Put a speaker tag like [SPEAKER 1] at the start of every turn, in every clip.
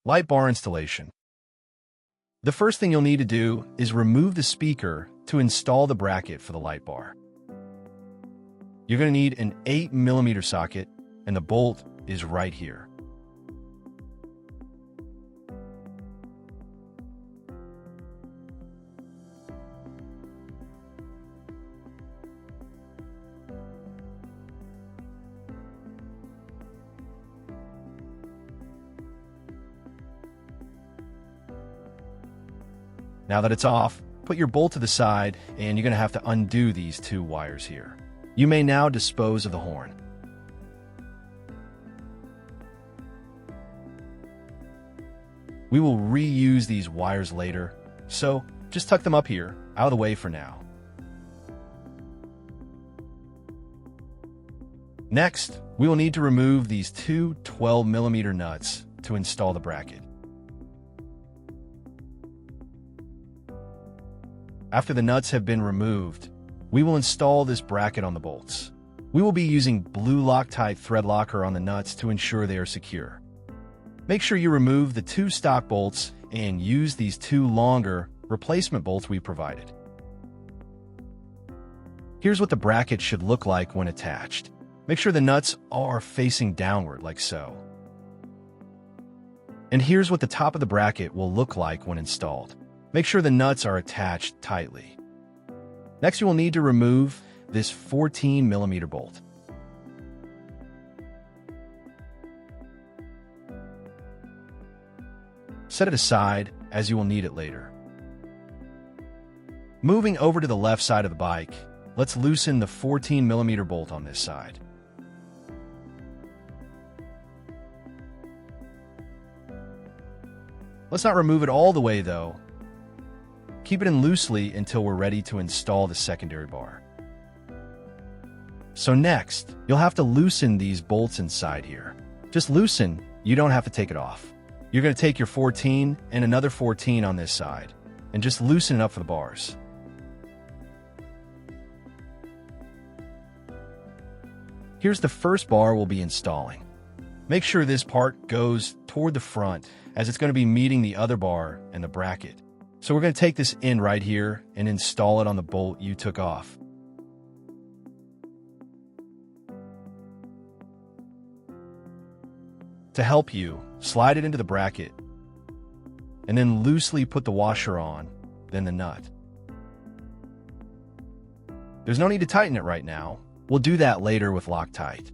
[SPEAKER 1] Light bar installation. The first thing you'll need to do is remove the speaker to install the bracket for the light bar. You're going to need an 8mm socket, and the bolt is right here. Now that it's off, put your bolt to the side, and you're going to have to undo these two wires here. You may now dispose of the horn. We will reuse these wires later, so just tuck them up here, out of the way for now. Next, we will need to remove these two 12mm nuts to install the bracket. After the nuts have been removed, we will install this bracket on the bolts. We will be using blue Loctite thread locker on the nuts to ensure they are secure. Make sure you remove the two stock bolts and use these two longer replacement bolts we provided. Here's what the bracket should look like when attached. Make sure the nuts are facing downward like so. And here's what the top of the bracket will look like when installed. Make sure the nuts are attached tightly. Next, you will need to remove this 14mm bolt. Set it aside, as you will need it later. Moving over to the left side of the bike, let's loosen the 14mm bolt on this side. Let's not remove it all the way though. Keep it in loosely until we're ready to install the secondary bar. So next, you'll have to loosen these bolts inside here. Just loosen, you don't have to take it off. You're going to take your 14 and another 14 on this side, and just loosen it up for the bars. Here's the first bar we'll be installing. Make sure this part goes toward the front, as it's going to be meeting the other bar and the bracket. So we're going to take this in right here and install it on the bolt you took off. To help you, slide it into the bracket, and then loosely put the washer on, then the nut. There's no need to tighten it right now. We'll do that later with Loctite.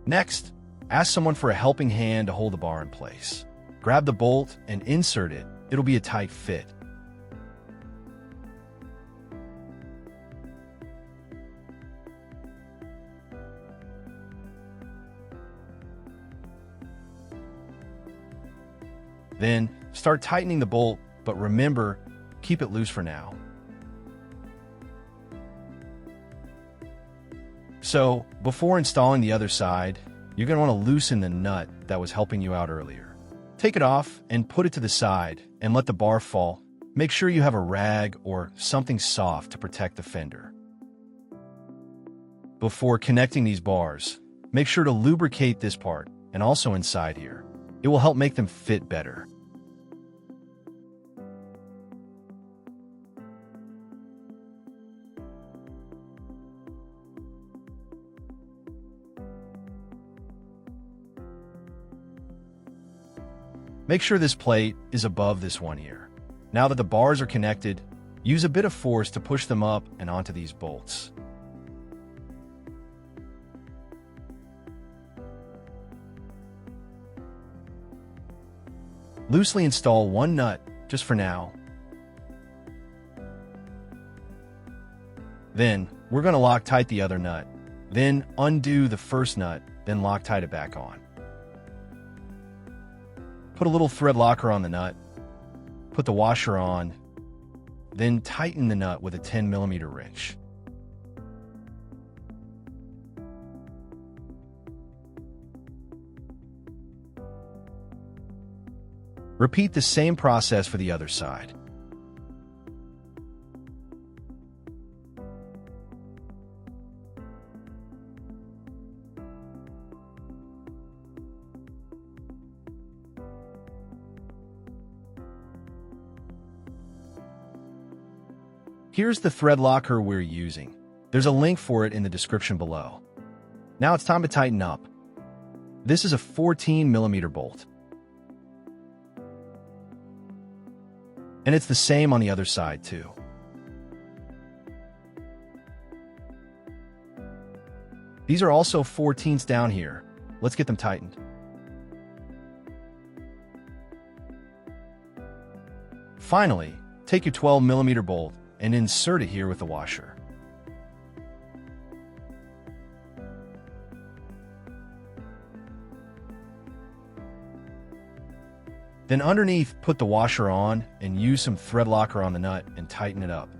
[SPEAKER 1] Next, ask someone for a helping hand to hold the bar in place. Grab the bolt and insert it. It'll be a tight fit. Then, start tightening the bolt, but remember, keep it loose for now. So, before installing the other side, you're going to want to loosen the nut that was helping you out earlier. Take it off and put it to the side and let the bar fall. Make sure you have a rag or something soft to protect the fender. Before connecting these bars, make sure to lubricate this part and also inside here. It will help make them fit better. Make sure this plate is above this one here. Now that the bars are connected, use a bit of force to push them up and onto these bolts. Loosely install one nut, just for now. Then, we're going to Loctite the other nut. Then, undo the first nut, then Loctite it back on. Put a little thread locker on the nut. Put the washer on. Then tighten the nut with a 10mm wrench. Repeat the same process for the other side. Here's the thread locker we're using. There's a link for it in the description below. Now it's time to tighten up. This is a 14mm bolt. And it's the same on the other side too. These are also 14s down here. Let's get them tightened. Finally, take your 12mm bolt and insert it here with the washer. Then underneath, put the washer on and use some thread locker on the nut and tighten it up.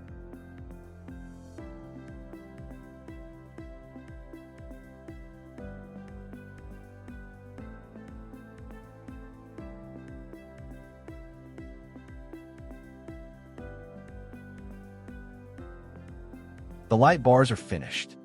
[SPEAKER 1] The light bars are finished.